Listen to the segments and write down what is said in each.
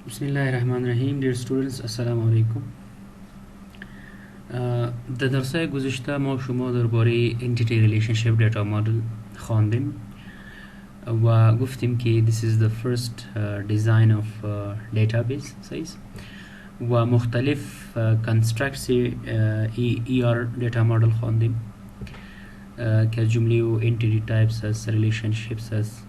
Bismillahirrahmanirrahim. Dear students, Assalamu alaikum. در درسای گذشته ما شما درباره Entity Relationship Data Model خواندیم و گفتیم که this is the first design of database size و مختلف constructs ER data model خواندیم که جمله و entity types هست، relationships هست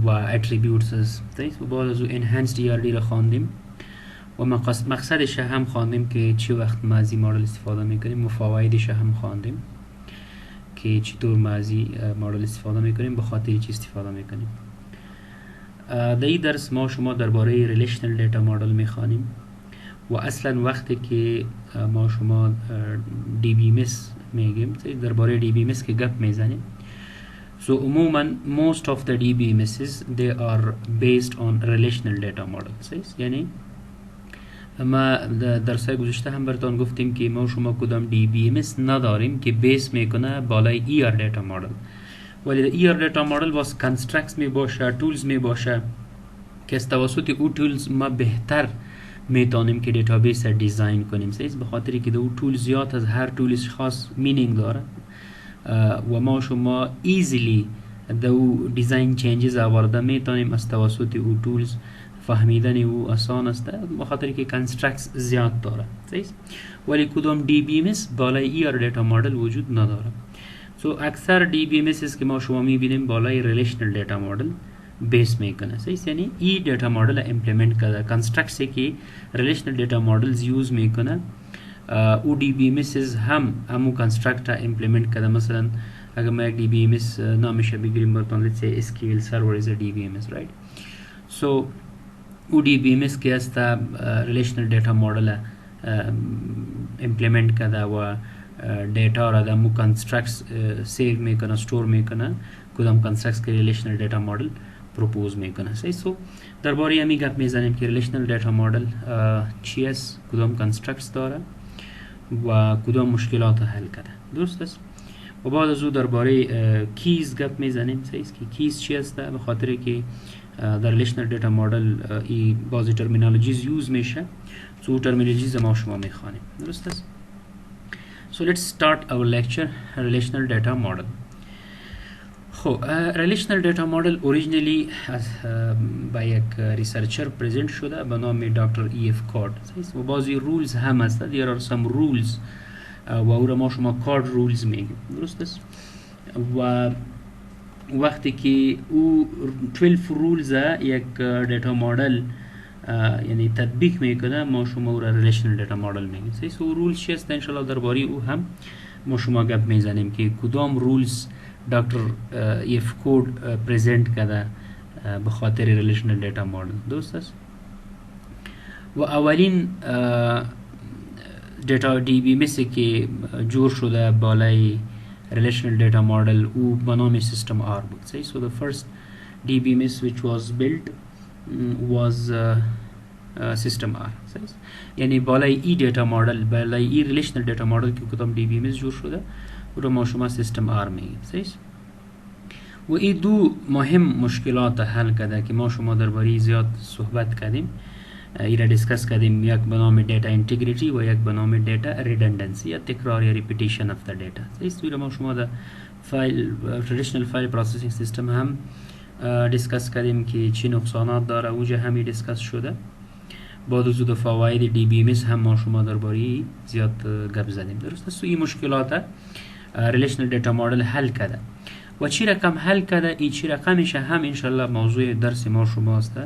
و attributes هست و بعد از او enhanced ERD را خواندیم و مقصدش هم خواندیم که چه وقت ما از این مدل استفاده میکنیم و فوایدش هم خواندیم که چطور ما از این مدل استفاده میکنیم، به خاطر چی استفاده میکنیم. در این درس ما شما درباره Relational Data Model میخوانیم و اصلا وقتی که ما شما DBMS میگیم درباره DBMS که گپ میزنیم. So عموما most of the DBMSs they are based on relational data models. یعنی ما در درسای گذشته هم براتون گفتیم که ما شما کدام DBMS نداریم که بیس میکنه بالای ER data model، ولی ER data model باز constructs می باشه، tools می باشه که از توسط او tools ما بهتر میتونیم که دیتابیس دیزاین کنیم. به خاطر که دو tools زیاد از هر tools خاص مینینگ داره و ما شما ایزیلی دو دیزاین چینجز آورده میتونیم از توسط او tools فهمیدن او آسان است، به خاطر که کنسترکتس زیاد داره. ولی کدام DBMS بالای ER دیتا مدل وجود نداره. سو اکثر DBMS که ما شما میبینیم بالای ریلیشنل دیتا مدل بیس میکنه. یعنی ای دیتا مدل امپلیمنت کرده، کنسترکتس که ریلیشنل دیتا مدلز یوز میکنه او DBMS همو کنسترکت امپلیمنت کرده. مثلا اگر ما یک DBMS نامش بگیریم براتون، let's say SQL server is a DBMS, right? So او DBMS که است ریلیشنل دیتا مدل امپلیمنت کرده و دیتا را در مو کنسترکتس سیو میکنه، استور میکنه، کدام کنسترکتس که ریلیشنل دیتا مدل پروپوز میکنه. سو درباره همی گپ میزنیم که ریلیشنل دیتا مدل چی است، کدام کنسترکتس داره و کدام مشکلات حل کرده. درست است؟ و بعد از او درباره کیز گپ میزنیم. که کیز چی است، به خاطر که در ریلیشنل دیتا مدل ای بعضی ترمینولوژیز یوز میشه، سو ترمینولوژیز ما شما میخوانیم. درست است؟ So let's start our lecture relational data model. خب relational data model originally با یک ریسرچر پرزنت شده به نام دکتر EF کارد و بعضی رولز هم هست. there are some rules و او را ما شما کارد رولز میگیم. درست است؟ و وقتی که او 12 رولز یک دیتا مدل یعنی تطبیق میکنه، ما شما او را ریلیشنل دیتا مدل میگیم. سو رولز چی است؟ ان شاء الله درباره او هم ما شما گپ میزنیم که کدام رولز دکتر ایف کود پرزنت کرده به خاطر ریلیشنل دیتا مدل. درست است؟ و اولین دیتا DBMS که جور شده بالای relational data model او به نام system R بود. So the first DBMS which was built was system R. یعنی بالای ای دیتا مدل، بالای ای relational data model که کدام DBMS جور شده او رو ما شما system R میگیم. و این دو مهم مشکلات حل کرده که ما شما درباره زیاد صحبت کردیم، ایرا دیسکس کردیم. یک به نام دیتا انتگریتی و یک به نام دیتا ریدندنسی یا تکرار یا ریپیتیشن اف د دیتا. ایرا ما شما در فایل ترادیشنل فایل پروسسینگ سیستم هم دیسکس کردیم که چی نقصانات داره، اوجه همی دیسکس شده. بعد از فواید DBMS هم ما شما درباره زیاد گپ زدیم. درست است؟ این مشکلات ریلیشنل دیتا مدل حل کرده و چی رقم حل کرده، این چی رقمش هم ان شاء الله موضوع درس ما شما است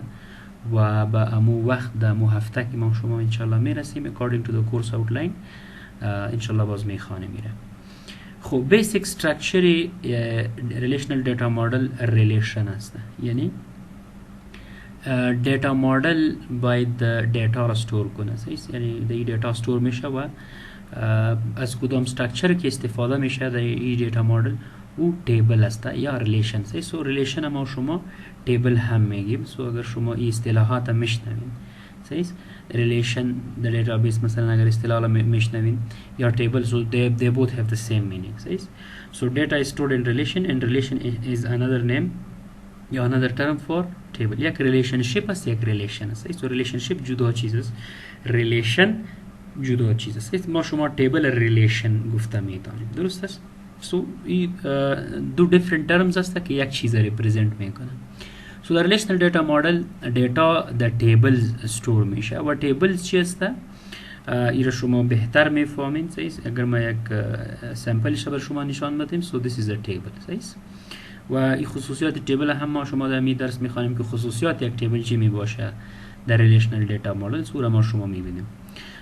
و با امو وقت در امو هفته که ما شما انشالله میرسیم according to the course outline انشالله باز میخوانه میره. خب بیسیک استرکچر ریلیشنل دیتا مدل ریلیشن است. یعنی دیتا مدل باید دیتا را استور کنه. یعنی دی دیتا استور میشه و از کدام استرکچر که استفاده میشه در این دیتا مدل او تیبل است یا ریلیشن. سو ریلیشن ما شما تیبل هم میگیم. سو اگر شما این اصطلاحات میشنوین، ریلیشن در دیتابیس مثلا اگر اصطلاح میشنوین یا تیبل، so they both have the same meaning. So data is stored in relation and relation is another name یا another term for table. یک ریلیشنشیپ است، یک ریلیشن است. تو ریلیشنشیپ جدا چیز است، ریلیشن جدا چیز است. ما شما تیبل ریلیشن گفته میتونیم، درست است؟ سو این دو different terms است که یک چیز ریپرزنت میکنن. سو در ریلیشنال دیتا مدل دیتا در تیبلز استور میشه و تیبلز چی است؟ ایره شما بهتر میفهمین. صحیح؟ اگر ما یک سامپلش بر شما نشان بدیم، سو this is a table. صحیح؟ و این خصوصیات تیبل هم ما شما در می درس میخوانیم که خصوصیات یک تیبل چی می باشه در ریلیشنال دیتا مدل. سو ما شما میبینیم.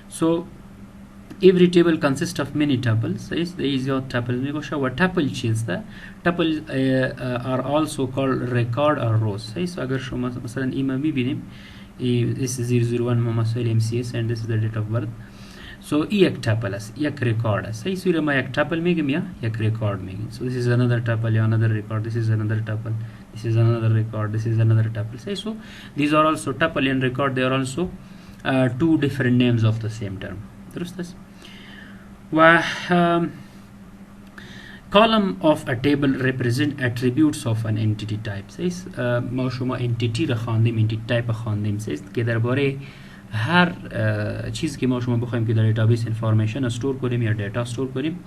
سو every table consists of many tuples. صحیح؟ زیاد تپل می باشه و تپل چیست؟ تپل are also called record or rows. صحیح؟ اگر شما مثلا این میبینیم، this is 001 مسائل MCS and this is the date of birth. So یک تپل است، یک ریکارد است. صحیح؟ سوره ما یک تپل میگیم یا یک ریکارد میگیم. So this is another tuple یا another record. This is another tuple. This is another record. This is another tuple. صحیح؟ So these are also tuple and record. They are also two different names of the same term. درست است؟ و column of a table represent attributes of an entity type. صحیح؟ ما شما entity را خواندیم، entity type خواندیم. صحیح؟ که درباره هر چیز که ما شما بخوایم که در دیتابیس انفارمیشن استور کنیم یا دیتا استور کنیم،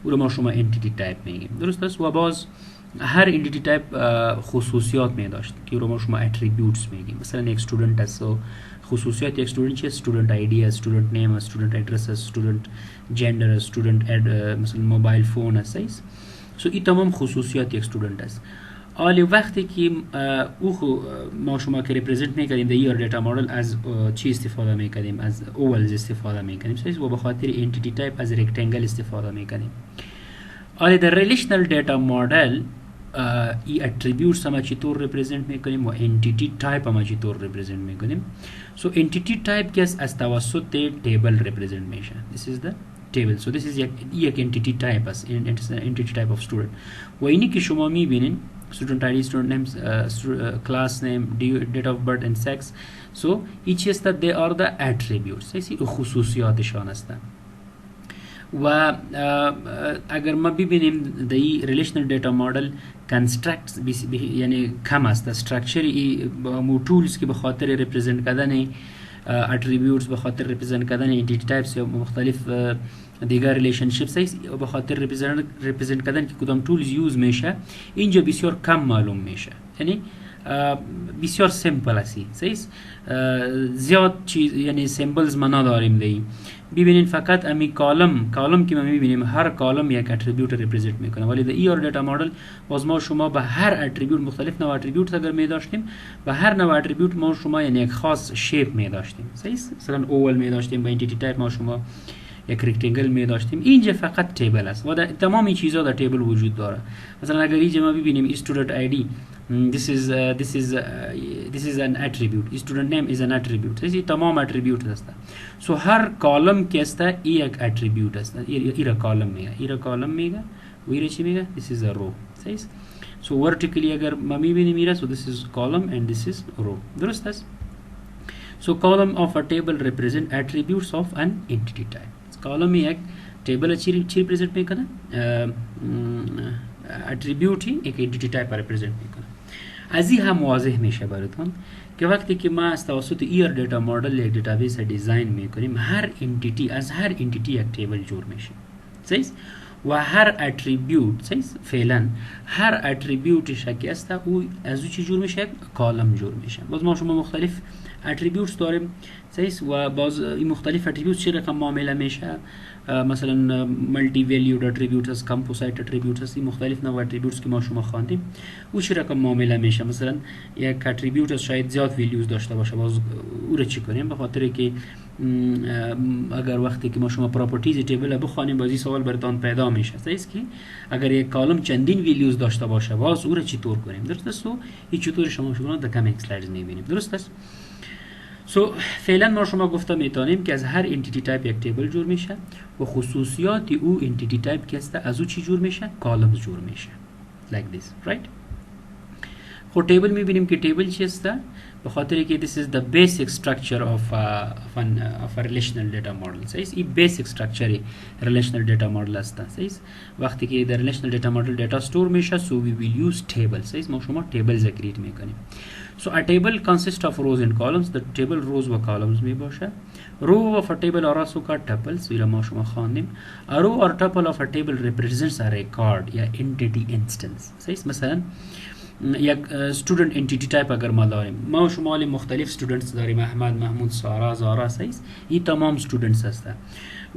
او رو ما شما entity type میگیم. درست است؟ و باز هر entity type خصوصیات می داشت که او رو ما شما attributes میگیم. مثلا یک student است، خصوصیات یک student چیه؟ student ID است، student name است، student address است، student gender است، student مثلا موبایل فون است. صحیح؟ سو این تمام خصوصیات یک student است. حالا وقتی که او ما شما که ریپرزنت میکنیم در این دیتا مدل از چی استفاده میکنیم؟ از اولز استفاده میکنیم. صحیح؟ و به خاطر entity type از رکتنگل استفاده میکنیم. حالا در ریلیشنال دیتا مدل ای اتریبیوتس هم چطور ریپرزنت میکنیم و انتیتی تایپ هم چطور ریپرزنت میکنیم. سو انتیتی تایپ که از توسط تیبل ریپرزنت میشه. This is the table. So this is یک انتیتی تایپ است، انتیتی تایپ of student. و اینی که شما میبینین student ID, student names, class name, date of birth and sex. So each is that they are the attributes. ایسی خصوصیاتشان هستند. و اگر ما ببینیم در این ریلیشنال دیتا مدل کنسترکت یعنی کم است، استراکچر مو تولز که به خاطر ریپرزنت کردن اتریبیوتس، به خاطر ریپرزنت کردن انتیتی تایپس یا مختلف دیگر ریلیشنشیپس است، به خاطر ریپرزنت کردن که کدام تولز یوز میشه، اینجا بسیار کم معلوم میشه. یعنی بسیار سیمپل است. صحیح؟ زیاد چیز یعنی سیمبلز ما نداریم دی. ببینین فقط امی کالم که ما میبینیم هر کالم یک اتریبیوت ریپرزنت میکنه، ولی در ای دیتا مدل باز ما شما به هر اتریبیوت مختلف نوع اتریبیوت اگر می داشتیم، به هر نوع اتریبیوت ما شما یعنی یک خاص شیپ می داشتیم. صحیح؟ مثلا اول می داشتیم، با انتیتی تایپ ما شما یک رکتنگل می داشتیم. اینجا فقط تیبل است و تمام این چیزا در تیبل وجود داره. مثلا اگر اینجا ما ببینیم استودنت آیدی، this is an attribute. Student name is an attribute. این تمام اتریبیوت است. سو هر کالم که است یک اتریبیوت است. ایرا کالم میگه و ایرا چی میگه؟ This is a row. صحیح؟ سو vertically اگر ما میبینیم ایرا، so this is column and this is row. درست است؟ So column of a table represent attributes of an entity type. column یک table چی represent میکنه؟ attribute یک entity type represent میکنه. از این هم واضح میشه براتون که وقتی که ما از توسط ایر دیتا مدل یک دیتابیس دیزاین میکنیم، هر انتیتی از هر انتیتی یک تیبل جور میشه. صحیح؟ و هر اتریبیوت، صحیح؟ فعلا هر اتریبیوتش که است او از او چی جور میشه؟ یک کالم جور میشه. باز ما شما مختلف اتریبیوتس داریم. صحیح؟ و باز این مختلف اتریبیوتس چه رقم معامله میشه؟ مثلا ملتی ویلیود اتریبیوت هست، کامپوزایت اتریبیوت هست، این مختلف نوع اتریبیوتس که ما شما خواندیم او چه رقم معامله میشه. مثلا یک اتریبیوت شاید زیاد ویلیوز داشته باشه، باز او رو چی کنیم؟ به خاطر که اگر وقتی که ما شما پراپرتیز تیبل بخوانیم بازی سوال براتون پیدا میشه. صحیح که اگر یک کالم چندین ویلیوز داشته باشه باز او رو چطور کنیم؟ درست است؟ این چطور شما در کامینگ اسلایدز میبینیم. درست است؟ سو فعلا ما شما گفته میتونیم که از هر انتیتی تایپ یک تیبل جور میشه و خصوصیات او انتیتی تایپ که است از او چی جور میشه؟ کالمز جور میشه. like this, right؟ خب تیبل میبینیم که تیبل چی است؟ به خاطر که this is the basic structure of a relational data model. صحیح است. این basic structure relational data model است. صحیح است. وقتی که در relational data model data store میشه so we will use table. صحیح است. ما شما tables create میکنیم. So a table consists of rows and columns. The table rows و columns می باشه. Row of a table are also called tuples. ویرا ما شما خواندیم. A row or tuple of a table represents a record یا entity instance. صحیح است. مثلا یک student entity type اگر ما داریم، ما و شما مختلف students داریم، احمد، محمود، سارا، زارا. صحیح است. این تمام students هستن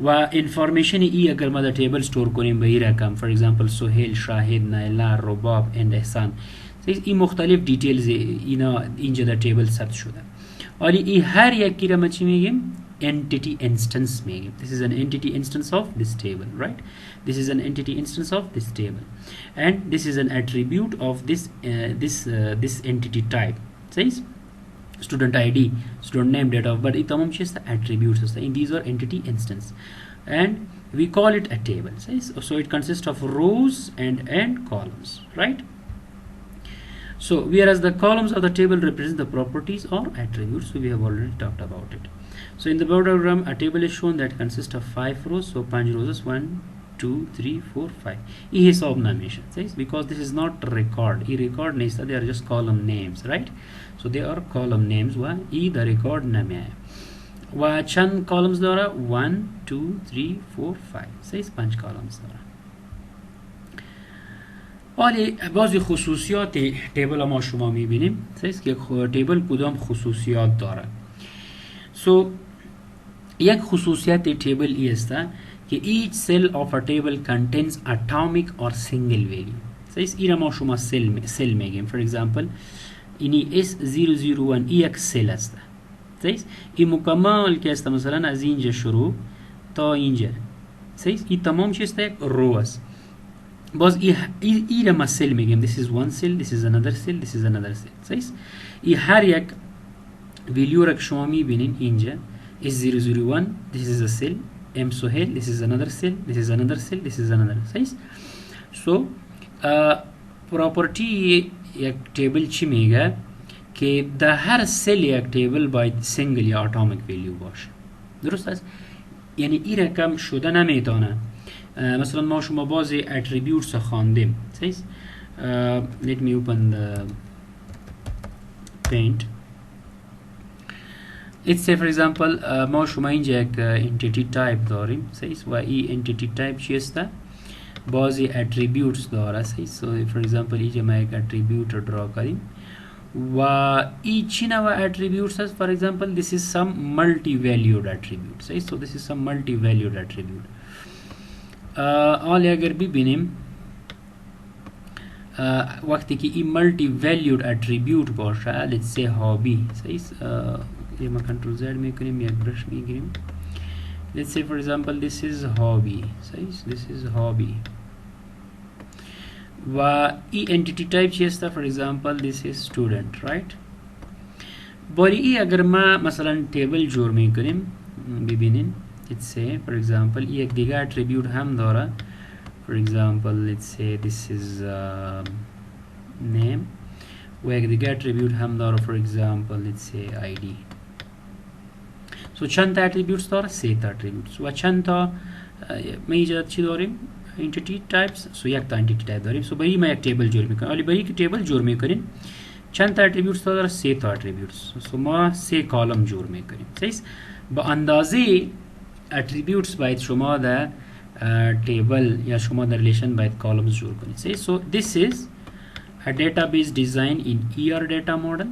و information ای اگر ما در table store کنیم به این رقم، for example سهیل، شاهد، نایلا، رباب and احسان. این مختلف دیتیلز اینا اینجا در تیبل ثبت شده. ولی این هر یکی را ما چی میگیم؟ entity instance میگیم. This is an entity instance of this table, right? This is an entity instance of this table, and this is an attribute of this entity type. Says student ID, student name, date of birth. تمام چیز attributes هستند. And these are entity instance, and we call it a table. Says so it consists of rows and columns, right? So whereas the columns of the table represent the properties or attributes, so we have already talked about it. So in the block diagram, a table is shown that consists of 5 rows. So 5 rows is 1, 2, 3, 4, 5. ये हिसाब नाम says because this is not record. ये record नहीं था, they are just column names, right? So they are column names. वा ये the record नाम है. वा चंद columns द्वारा 1, 2, 3, 4, 5. Says 5 columns द्वारा. ولی بعضی خصوصیات تیبل ما شما میبینیم. سیست که تیبل کدام خصوصیات داره. So یک خصوصیت تیبل ای است که each cell of a table contains atomic or single value. سیست ایره ما شما سل میگیم. For example اینی S001 ای یک سل است. سیست این مکمل که است مثلا از اینجا شروع تا اینجا. سیست این تمام چیست یک رو است. باز ای را ما سل میگیم. This is one cell, this is another cell, this is another cell. صحیح؟ ای هر یک ویلیو را که شما میبینین اینجا S001, this is a cell, M سهیل, this is another cell, this is another cell, this is another. صحیح؟ So property یک تیبل چی میگه که در هر سل یک تیبل باید سنگل یا اتمیک ویلیو باشه. درست است؟ یعنی این رقم شده نمیتونه. مثلا ما شما بعضی attributes خواندیم. صحیح؟ let me open the paint. let's say for example ما شما اینجا یک entity type داریم. صحیح؟ و این entity type چی است؟ بعضی attributes داره. صحیح؟ so for example اینجا ما یک attribute درا کردیم و این چی نوع attributes هست. for example this is some multi-valued attribute. صحیح؟ so this is some multi-valued attribute. حالا اگر ببینیم وقتی که این ملتی ولیود اتریبیوت باشه let's say هابی. صحیح؟ یه ما کنترل زد میکنیم یک برش میگیریم. let's say for example this is hobby. صحیح؟ this is hobby و این entity type چی است؟ for example this is student, right? باری ای اگر ما مثلا تیبل جور میکنیم ببینین let's say for example یک دیگه attribute هم داره. for example let's say this is name و یک دیگه attribute هم داره. for example let's say ID. so چند تا attributes داره؟ 3 تا attributes. و چند تا میجاد چی داریم؟ entity types. so یک تا entity type داریم. so برای ما یک تیبل جور میکنیم. ولی برای که تیبل جور میکنیم چند تا attributes داره؟ 3 تا attributes. so ما 3 کالم جور میکنیم. صحیح؟ با اندازه attributes باید شما در table یا شما در relation باید columns جور کنید. so this is a database design in ER data model.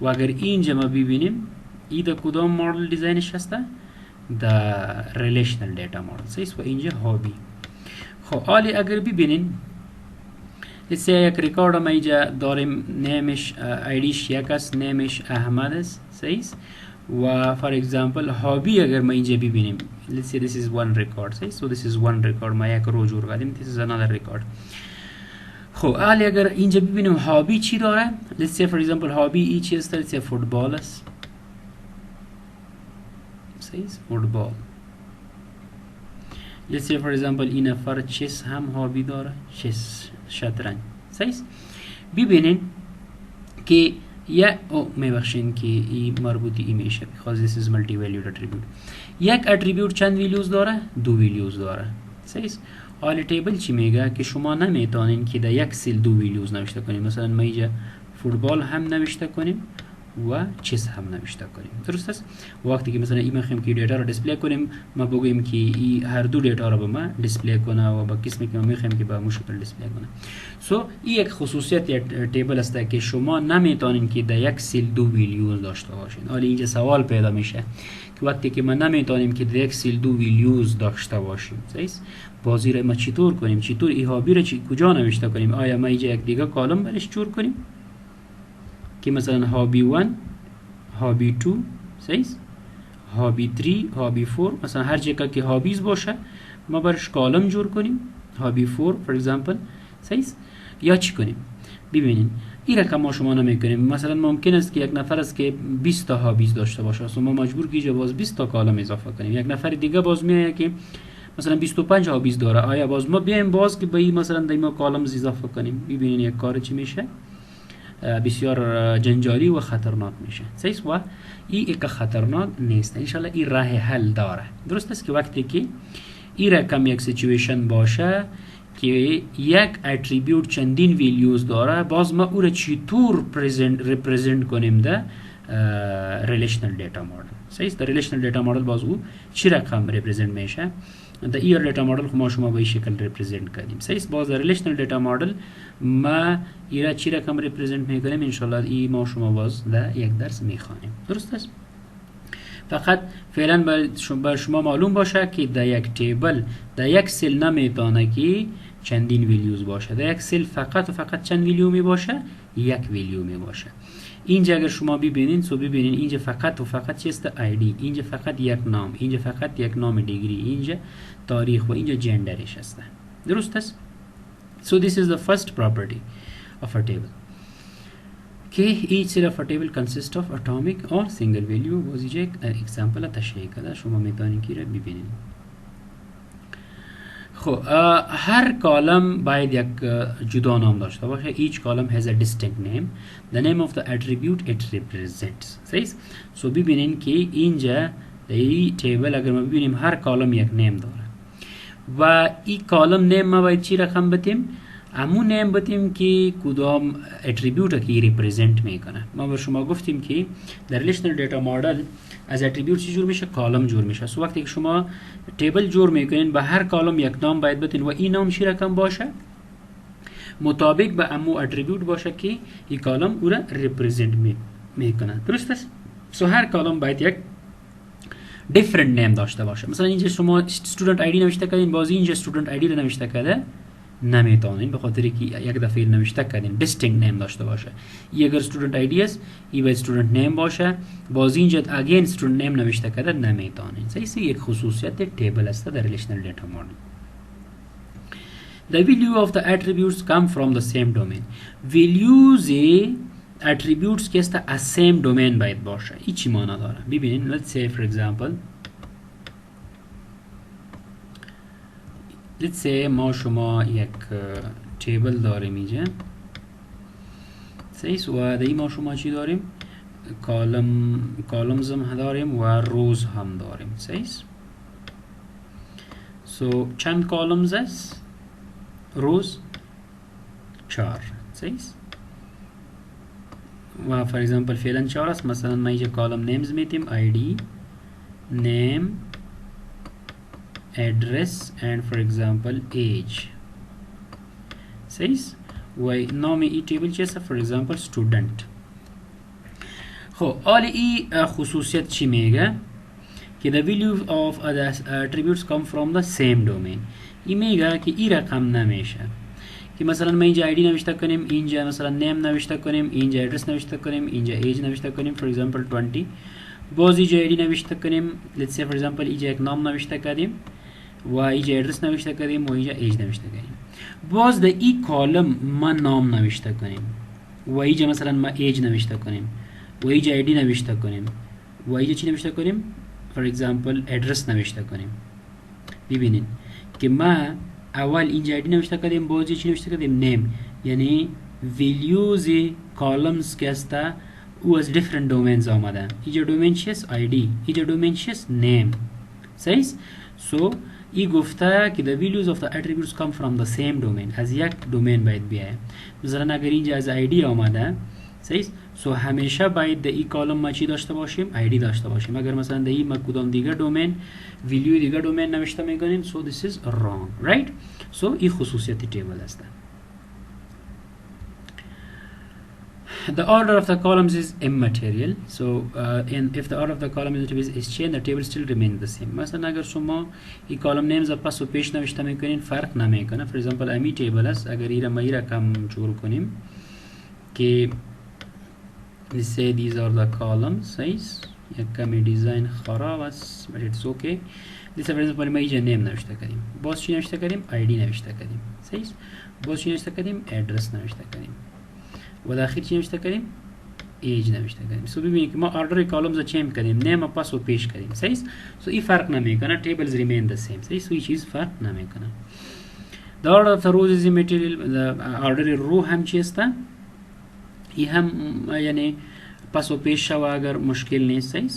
و اگر اینجا ما ببینیم ای در کدام مدل دیزاینش هسته؟ در relational data model. و اینجا هابی. خب حالی اگر ببینین let's say یک ریکارد ما اینجا داریم نیمش ایدیش یک است، نیمش احمد است. صحیح؟ و for example hobby اگر ما اینجا ببینیم let's say this is one record. so this is one record ما یک رو جور کردیم. this is another record. خب حالا اگر اینجا ببینیم hobby چی داره؟ let's say for example hobby ای چی است؟ let's say فوتبال است. صحیح؟ فوتبال. let's say for example این نفر چس هم hobby داره. چس شطرنج. صحیح؟ ببینین که یا او میبخشین که این مربوطی ای میشه because this is multi valued attribute. یک اتریبیوت چند ویلیوز داره؟ دو ویلیوز داره. صحیح. حال تیبل چی میگه که شما نمیتونین که در یک سیل دو ویلیوز نوشته کنیم. مثلا ما اینجا فوتبال هم نوشته کنیم و چیز هم نوشته کنیم. درست است؟ وقتی که مثلا این میخوایم که دیتا رو دیسپلی کنیم ما بگوییم که این هر دو دیتا رو به ما دیسپلی کنه و با قسمی که ما میخوایم که به مشکل دیسپلی کنه. سو این یک خصوصیت تیبل است که شما نمیتونین که در یک سیل دو ویلیوز داشته باشین. حالا اینجا سوال پیدا میشه که وقتی که ما نمیتونیم که در یک سیل دو ویلیوز داشته باشیم، صحیح؟ بازی رو ما چطور کنیم؟ چطور این هابی رو کجا نوشته کنیم؟ آیا ما اینجا یک دیگه کالم برش جور کنیم که مثلا هابی 1 هابی 2 صحیح، هابی 3 هابی 4 مثلا هر جگه که هابیز باشه ما برش کالم جور کنیم هابی 4 فور ایگزامپل صحیح. یا چی کنیم؟ ببینین این رقم ما شما نمیکنیم. مثلا ممکن است که یک نفر است که 20 تا هابیز داشته باشه اصلا ما مجبور کیجا باز 20 تا کالم اضافه کنیم. یک نفر دیگه باز میایه که مثلا 25 هابیز داره، آیا باز ما بیایم باز که به این مثلا دیما کالم اضافه کنیم؟ ببینین یک کار چی میشه، بسیار جنجالی و خطرناک میشه. صحیح. و این یک خطرناک نیست. انشالله این راه حل داره. درست است که وقتی که این رقم یک سیچویشن باشه که یک اتریبیوت چندین ویلیوز داره باز ما او را چطور ریپرزنت کنیم ده ریلیشنل دیتا مدل. صحیح. در ریلیشنل دیتا مدل باز او چی رقم ریپرزنت میشه؟ در این دیتا مدل ما شما به این شکل ریپرزنت کردیم. صحیح. باز در ریلیشنل دیتا مدل ما ایرا چی رقم ریپرزنت میکنیم؟ انشالله این ما شما باز در یک درس میخوانیم. درست است؟ فقط فعلا بر شما معلوم باشه که در یک تیبل در یک سیل نمیتونه که چندین ویلیوز باشه. در یک سیل فقط و فقط چند ویلیو می باشه؟ یک ویلیو می باشه. اینجا اگر شما ببینین سو ببینین اینجا فقط و فقط چیست؟ آیدی، اینجا فقط یک نام، اینجا فقط یک نام دیگری، اینجا تاریخ و اینجا جندرش هست. درست است؟ So this is the first property of a table. Okay, each cell of a table consists of atomic or single value. باز اینجا یک اکزامپل تشریح کرده شما میتونین که را ببینین. خب هر کالم باید یک جدا نام داشته باشه. each column has a distinct name. The name of the attribute it represents. صحیح. سو ببینین که اینجا در این تیبل اگر ما ببینیم هر کالم یک نیم داره و این کالم نیم ما باید چی رقم بتیم؟ همون نیم بتیم که کدام اتریبیوت که ریپرزنت میکنه. ما به شما گفتیم که در ریلیشنل دیتا مدل از اتریبیوت چی جور میشه؟ کالم جور میشه. سو وقتی که شما تیبل جور میکنین به هر کالم یک نام باید بتین و این نام چی رقم باشه؟ مطابق به امو اتریبیوت باشه که این کالم او را ریپرزنت میکنه. درست است؟ سو هر کالم باید یک different name داشته باشه. مثلا اینجا شما student ID نوشته کردین بازی اینجا student ID رو نوشته کرده نمیتونین به خاطر که یک دفعه نوشته کردین distinct name داشته باشه. این اگر student ID است این باید student name باشه، بازی اینجا again student name نوشته کرده نمیتونین. صحیح. یک خصوصیت تیبل است در relational data model. The value of the attributes come from the same domain. values attributes که است از same domain باید باشه. این چی معنی داره؟ ببینین let's say for example let's say ما شما یک تیبل داریم اینجا صحیح و در ما شما چی داریم؟ کالمز هم داریم و روز هم داریم. صحیح. سو چند کالمز است؟ روز 4. صحیح. و فور ایگزامپل فعلا 4 است. مثلا ما اینجا کالم نیمز میتیم ID name address and for example age. صحیح. و نام ای تیبل چی است؟ for example student. خب حالا ای خصوصیت چی میگه؟ که the value of the attributes come from the same domain. این میگه که این رقم نمیشه که مثلا ما اینجا ID نوشته کنیم، اینجا مثلا name نوشته کنیم، اینجا address نوشته کنیم، اینجا age نوشته کنیم for example 20، باز اینجا ID نوشته کنیم let's say for example اینجا یک نام نوشته کردیم و اینجا address نوشته کردیم و اینجا age نوشته کردیم. باز در این کالم ما نام نوشته کنیم و اینجا مثلا ما age نوشته کنیم و اینجا ID نوشته کنیم و اینجا چی نوشته کنیم؟ for example address نوشته کنیم. ببینید که ما اول اینجا ID نوشته کردیم باز چی نوشته کردیم؟ name. یعنی values columns که است او از different domains آمدن. اینجا دومین چیست؟ ID. اینجا دومین چیست؟ name. صحیح؟ so ای گفته که the values of the attributes come from the same domain. از یک دومین باید بیاید. مثلا اگر اینجا از ID آمده، صحیح؟ so همیشه باید در این کالم ما چی داشته باشیم؟ ID داشته باشیم. اگر مثلا در این ما کدام دیگر دومین ویلیو دیگر دومین نوشته میکنیم، so this is wrong, right? so این خصوصیت تیبل است. The order of the columns is immaterial. So if the order of the column is changed, the table still remains the same. مثلا اگر شما این column names پس و پیش نوشته میکنین فرق نمیکنه. For example امی table است، اگر ایرا ما ایرا کم جور کنیم که let's say these are the columns size، یک کمی دیزاین خراب است but it's okay. let's say for example ما اینجا name نوشته کردیم، باز چی نوشته کردیم؟ ID نوشته کردیم، صحیح؟ باز چی نوشته کردیم؟ address نوشته کردیم و داخل چی نوشته کردیم؟ ایج نوشته کردیم. سو ببینید که ما آردر کالمز رو چینج کردیم، نیم پاس و پیش کردیم، صحیح؟ سو این فرق نمیکنه، tables remain the same، صحیح؟ سو این چیز فرق نمیکنه. The order of the rows is immaterial. the order رو هم چی است؟ این هم یعنی پاس و پیش شوه اگر مشکل نیست، صحیح؟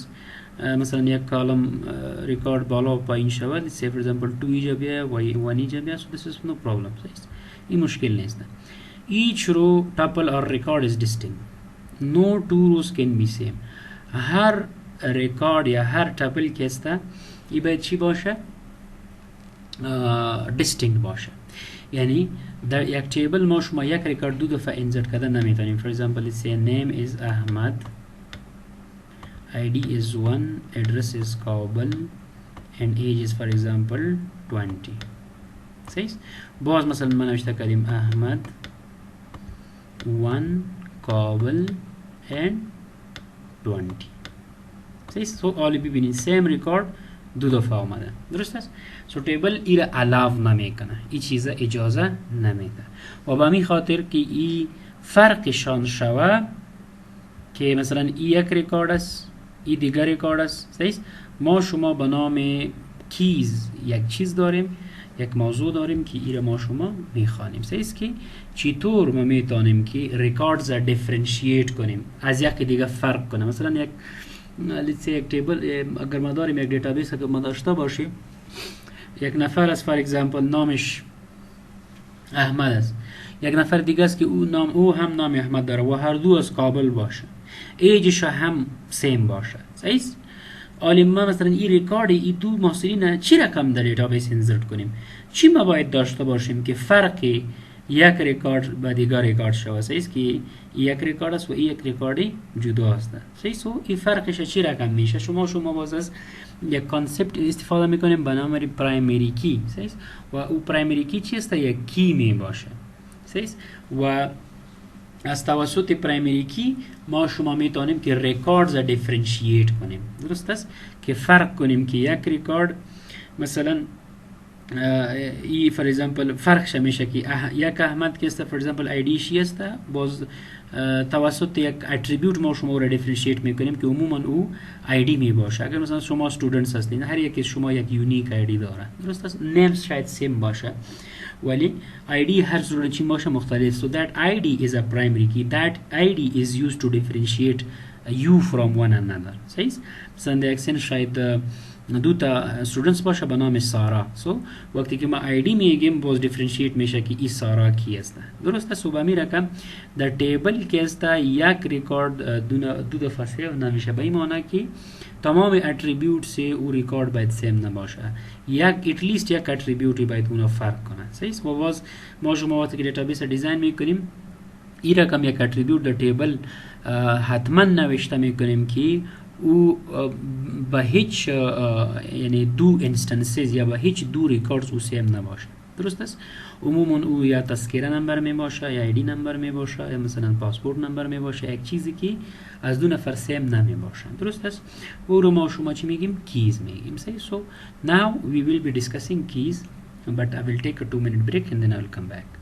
مثلا یک کالم ریکارد بالا و پایین شود، let's say for example 2 اینجا بیاید و 1 اینجا بیاید، so this is no problem، صحیح؟ این مشکل نیست. Each row, tuple or record is distinct. No two rows can be same. هر record یا هر tuple که است ای باید چی باشه؟ distinct باشه. یعنی در یک table ما شما یک record دو دفعه insert کردن نمیتونیم. For example, let's say name is Ahmad, ID is 1, address is Kabul, and age is for example 20. صحیح؟ باز مثلا ما نوشته کردیم احمد 1 کابل and 20. صحیح؟ سو آلی ببینید سیم ریکارد دو دفعه آمده، درست است؟ سو تیبل ایره علاو نمیکنه، این چیزا اجازه نمیده و به می خاطر که این فرقشان شوه که مثلا این یک ریکارد است، این دیگر ریکارد است، صحیح؟ ما شما به نام کیز یک چیز داریم، یک موضوع داریم که ایره ما شما میخوانیم، صحیح است؟ که چطور ما میتونیم که ریکاردز را دیفرنشییت کنیم، از یک دیگه فرق کنیم. مثلا یک let's say یک تیبل اگر ما داریم، یک دیتابیس اگر ما داشته باشیم، یک نفر است فار اگزامپل نامش احمد است، یک نفر دیگه است که او هم نام احمد داره و هر دو از کابل باشه، ایجش هم سیم باشه، صحیح است؟ حالا ما مثلا این ریکارد ای دو محصولین چی رقم در دیتابیس انسرت کنیم؟ چی ما باید داشته باشیم که فرقی یک ریکارد با دیگر ریکارد شود، صحیح است؟ که یک ریکارد است و یک ریکارد جدا است، صحیح؟ سو این فرقش چی رقم میشه؟ شما باز از یک کانسپت استفاده میکنیم به نام پرایمری کی، صحیح؟ و او پرایمری کی چی است؟ یک کی می باشه، صحیح؟ و از توسط پرایمری کی ما شما میتونیم که ریکاردز را دیفرنشییت کنیم، درست است؟ که فرق کنیم که یک ریکارد مثلا ای فور ایگزامپل فرقش میشه که یک احمد که است فور ایگزامپل آیدی شی است، باز توسط یک اتریبیوت ما شما را دیفرنشییت میکنیم که عموما او آیدی می باشه. اگر مثلا شما استودنتس هستین، هر یک شما یک یونیک آیدی داره، درست است؟ نیمز شاید سیم باشه ولی ID هر صورت چی باشه مختلف. So that ID is a primary key. That ID is used to differentiate you from one another. صحیح؟ مثلا در اکسن شاید دو تا استودنتس باشه به نام سارا. So وقتی که ما ID میگیم باز دیفرنشییت میشه که این سارا کی است، درست است؟ و به رقم در تیبل که است یک ریکارد دو دفعه سیو نمیشه، به این معنی که تمام اتریبیوتس او ریکارد باید سیم نباشه، یک اتلیست یک اتریبیوتی باید اونو فرق کنه، صحیح؟ و باز ما شما وقتی که دیتابیس دیزاین میکنیم این رقم یک اتریبیوت در تیبل حتما نوشته میکنیم که او به هیچ یعنی دو انستنسز یا به هیچ دو ریکاردز او سیم نباشه، درست است؟ عموما او یا تذکره نمبر می باشه یا آیدی نمبر می باشه یا مثلا پاسپورت نمبر می باشه، یک چیزی که از دو نفر سیم نمی باشه، درست است؟ او رو ما شما چی میگیم؟ کیز میگیم، صحیح؟ So now we will be discussing keys but I will take a 2-minute break and then I will come back.